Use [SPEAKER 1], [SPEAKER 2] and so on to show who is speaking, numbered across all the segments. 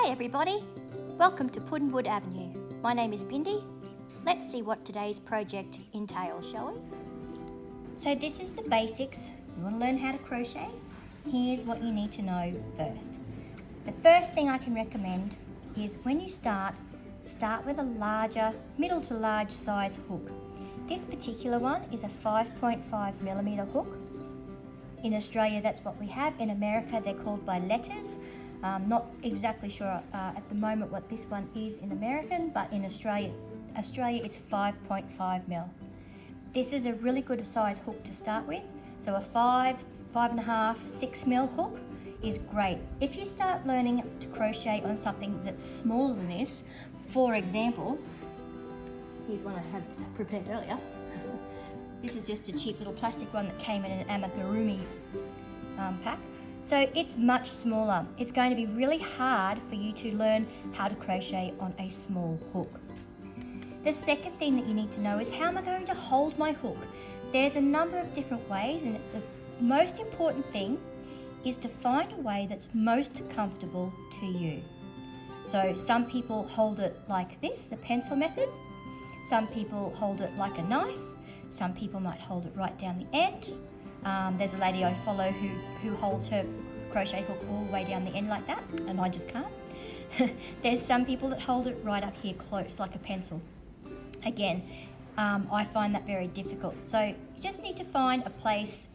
[SPEAKER 1] Hi everybody, welcome to Puddinwood Avenue. My name is Bindi. Let's see what today's project entails, shall we? So this is the basics. You want to learn how to crochet? Here's what you need to know first. The first thing I can recommend is when you start with a larger, middle to large size hook. This particular one is a 5.5mm hook. In Australia that's what we have. In America they're called by letters. Not exactly sure at the moment what this one is in American, but in Australia it's 5.5mm. This is a really good size hook to start with. So a 5.5, 6mm hook is great. If you start learning to crochet on something that's smaller than this, for example, here's one I had prepared earlier. This is just a cheap little plastic one that came in an amigurumi pack. So it's much smaller. It's going to be really hard for you to learn how to crochet on a small hook. The second thing that you need to know is how am I going to hold my hook? There's a number of different ways, and the most important thing is to find a way that's most comfortable to you. So some people hold it like this, the pencil method. Some people hold it like a knife. Some people might hold it right down the end. There's a lady I follow who holds her crochet hook all the way down the end like that, and I just can't. There's some people that hold it right up here close like a pencil. Again, I find that very difficult. So you just need to find a place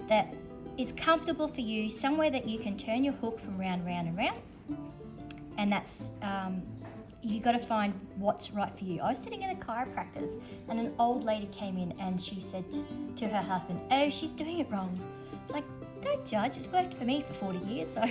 [SPEAKER 1] that is comfortable for you, somewhere that you can turn your hook from round, round and round. And that's, you got to find what's right for you. I was sitting in a chiropractor's and an old lady came in and she said to her husband, "Oh, she's doing it wrong." It's like, don't judge, it's worked for me for 40 years. So,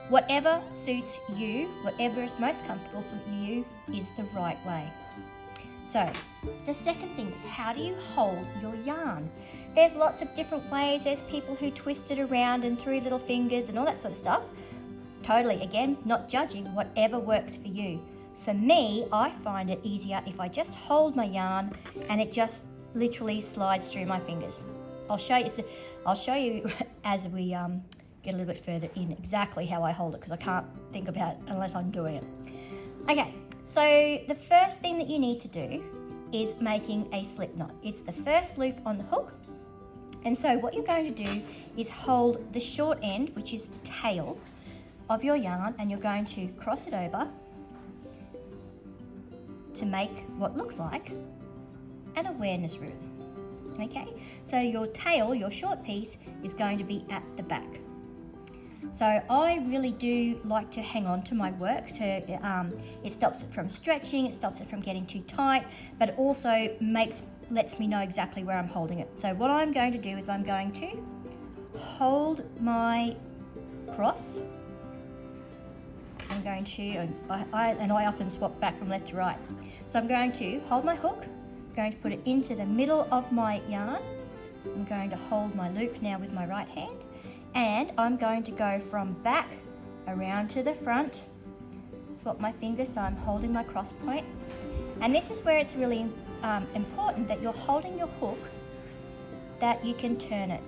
[SPEAKER 1] whatever suits you, whatever is most comfortable for you is the right way. So, the second thing is, how do you hold your yarn? There's lots of different ways. There's people who twist it around and 3 little fingers and all that sort of stuff. Totally, again, not judging, whatever works for you. For me, I find it easier if I just hold my yarn and it just literally slides through my fingers. I'll show you as we get a little bit further in exactly how I hold it, because I can't think about it unless I'm doing it. Okay, so the first thing that you need to do is making a slip knot. It's the first loop on the hook. And so what you're going to do is hold the short end, which is the tail of your yarn, and you're going to cross it over to make what looks like an awareness ribbon. Okay, so your tail, your short piece, is going to be at the back. So I really do like to hang on to my work. So it stops it from stretching, it stops it from getting too tight, but it also lets me know exactly where I'm holding it. So what I'm going to do is I'm going to hold my cross. I'm going to, I often swap back from left to right. So I'm going to hold my hook, going to put it into the middle of my yarn. I'm going to hold my loop now with my right hand, and I'm going to go from back around to the front, swap my fingers so I'm holding my cross point. And this is where it's really important that you're holding your hook, that you can turn it,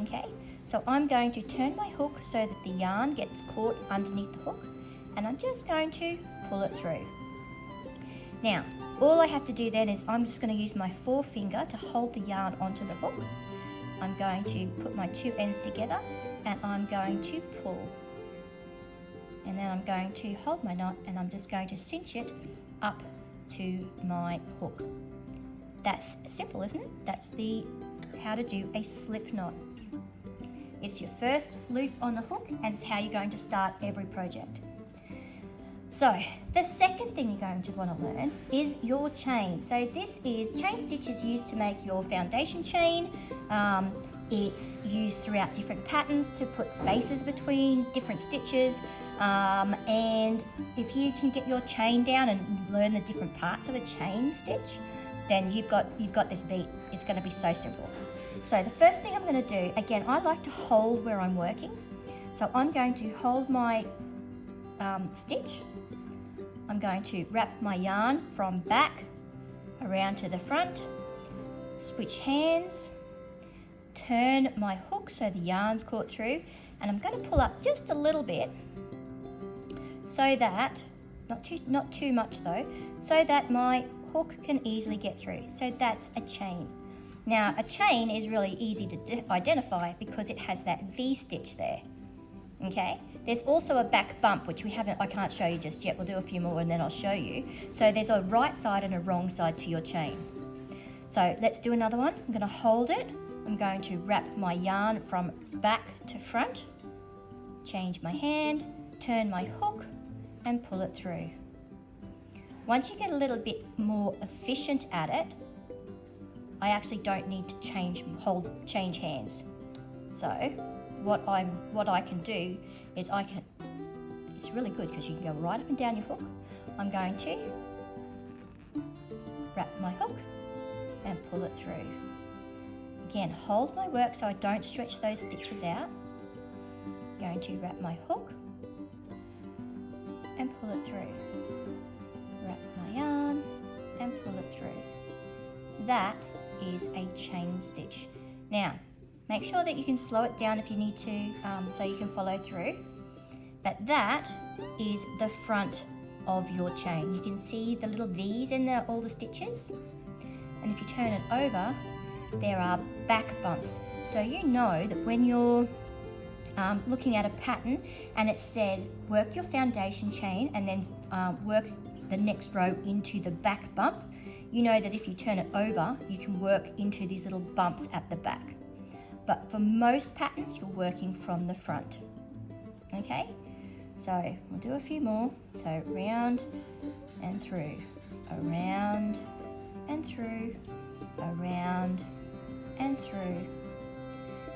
[SPEAKER 1] okay? So I'm going to turn my hook so that the yarn gets caught underneath the hook, and I'm just going to pull it through. Now, all I have to do then is I'm just going to use my forefinger to hold the yarn onto the hook. I'm going to put my 2 ends together and I'm going to pull. And then I'm going to hold my knot and I'm just going to cinch it up to my hook. That's simple, isn't it? That's how to do a slip knot. It's your first loop on the hook, and it's how you're going to start every project. So the second thing you're going to want to learn is your chain. So this is chain stitch is used to make your foundation chain. It's used throughout different patterns to put spaces between different stitches. And if you can get your chain down and learn the different parts of a chain stitch, then you've got this beat. It's going to be so simple. So the first thing I'm going to do, again, I like to hold where I'm working. So I'm going to hold my stitch. I'm going to wrap my yarn from back around to the front, switch hands, turn my hook so the yarn's caught through, and I'm going to pull up just a little bit so that, not too much though, so that my hook can easily get through. So that's a chain. Now a chain is really easy to identify because it has that V stitch there. Okay, there's also a back bump, which I can't show you just yet. We'll do a few more and then I'll show you. So there's a right side and a wrong side to your chain. So let's do another one. I'm going to hold it. I'm going to wrap my yarn from back to front, change my hand, turn my hook and pull it through. Once you get a little bit more efficient at it, I actually don't need to change hands. So what I can do is it's really good because you can go right up and down your hook. I'm going to wrap my hook and pull it through. Again, hold my work so I don't stretch those stitches out. I'm going to wrap my hook and pull it through. Wrap my yarn and pull it through. That is a chain stitch. Now, make sure that you can slow it down if you need to, so you can follow through. But that is the front of your chain. You can see the little V's in all the stitches. And if you turn it over, there are back bumps. So you know that when you're looking at a pattern and it says work your foundation chain and then work the next row into the back bump, you know that if you turn it over, you can work into these little bumps at the back. But for most patterns, you're working from the front. Okay, so we'll do a few more. So round and through, around and through, around and through.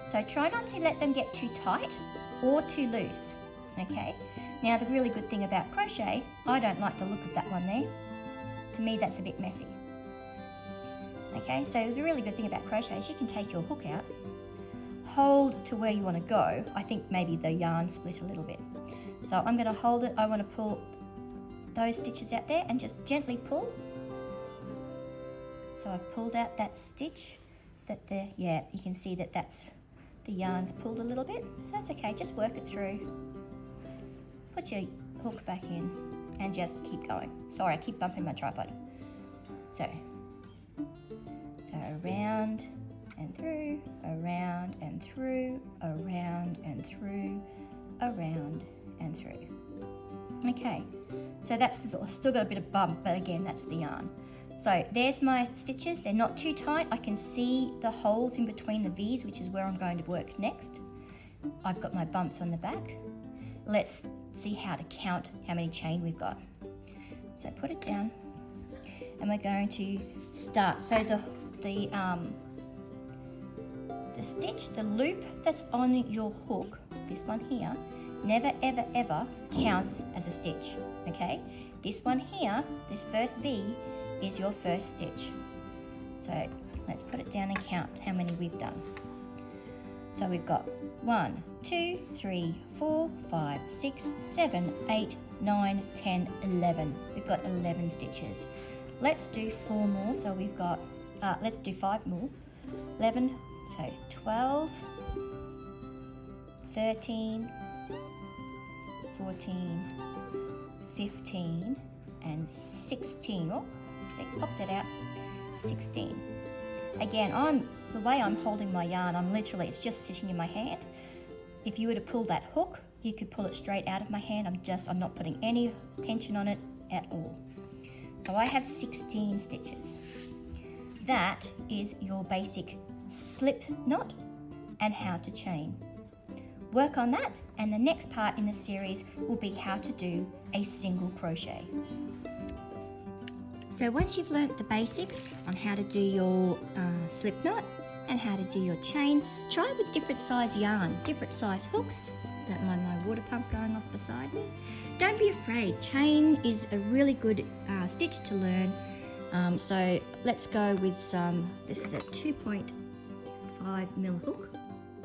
[SPEAKER 1] So try not to let them get too tight or too loose. Okay, now the really good thing about crochet, I don't like the look of that one there. To me, that's a bit messy. Okay, so the really good thing about crochet is you can take your hook out, hold to where you want to go. I think maybe the yarn split a little bit. So I'm going to hold it. I want to pull those stitches out there and just gently pull. So I've pulled out that stitch yeah, you can see that that's the yarn's pulled a little bit. So that's okay, just work it through. Put your hook back in and just keep going. Sorry, I keep bumping my tripod. So around and through, around and through, around and through, around and through. Okay, so that's still got a bit of bump, but again, that's the yarn. So there's my stitches. They're not too tight. I can see the holes in between the V's, which is where I'm going to work next. I've got my bumps on the back. Let's see how to count how many chain we've got. So put it down and we're going to start. So the stitch, the loop that's on your hook, this one here, never ever ever counts as a stitch, okay? This one here, this first V, is your first stitch. So let's put it down and count how many we've done. So we've got 1, 2, 3, 4, 5, 6, 7, 8, 9, 10, 11. We've got 11 stitches. Let's do 4 more. So we've got, let's do 5 more. 11, so 12, 13, 14, 15, and 16. Oh, see, pop that out. 16. Again, the way I'm holding my yarn, it's just sitting in my hand. If you were to pull that hook, you could pull it straight out of my hand. I'm not putting any tension on it at all. So I have 16 stitches. That is your basic slip knot and how to chain. Work on that, and the next part in the series will be how to do a single crochet. So once you've learnt the basics on how to do your slip knot and how to do your chain, try with different size yarn, different size hooks. Don't mind my water pump going off beside me. Don't be afraid. Chain is a really good stitch to learn. So let's go with some, this is a 2.5 mil hook.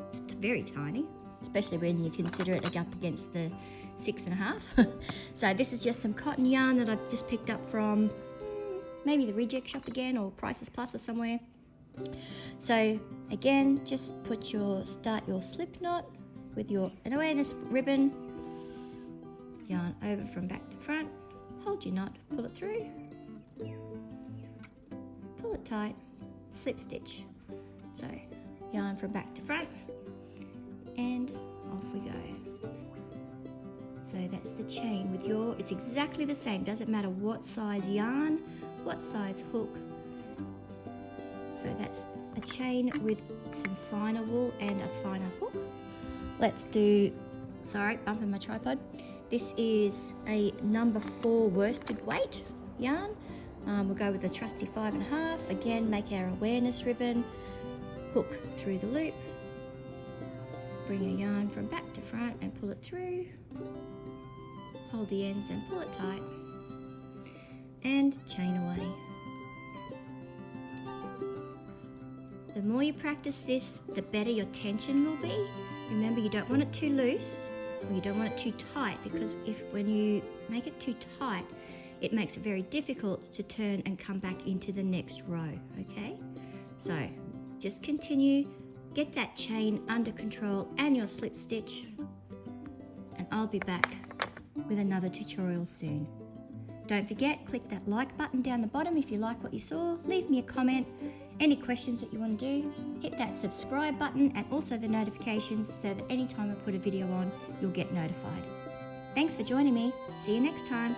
[SPEAKER 1] It's very tiny, especially when you consider it up against the 6.5. So this is just some cotton yarn that I've just picked up from maybe the reject shop again, or Prices Plus or somewhere. So again, just start your slip knot with your awareness ribbon, yarn over from back to front, hold your knot, pull it through, pull it tight, slip stitch. So yarn from back to front, and off we go. So that's the chain with your, it's exactly the same, doesn't matter what size yarn, what size hook. So that's a chain with some finer wool and a finer hook. Let's do, sorry, bumping my tripod. This is a number 4 worsted weight yarn. We'll go with the trusty 5.5. Again, make our awareness ribbon, hook through the loop, bring your yarn from back to front and pull it through, hold the ends and pull it tight, and chain away. The more you practice this, the better your tension will be. Remember, you don't want it too loose, or you don't want it too tight, because when you make it too tight, it makes it very difficult to turn and come back into the next row, okay? So just continue, get that chain under control and your slip stitch, and I'll be back with another tutorial soon. Don't forget, click that like button down the bottom if you like what you saw, leave me a comment, any questions that you want to do, hit that subscribe button and also the notifications so that anytime I put a video on, you'll get notified. Thanks for joining me. See you next time.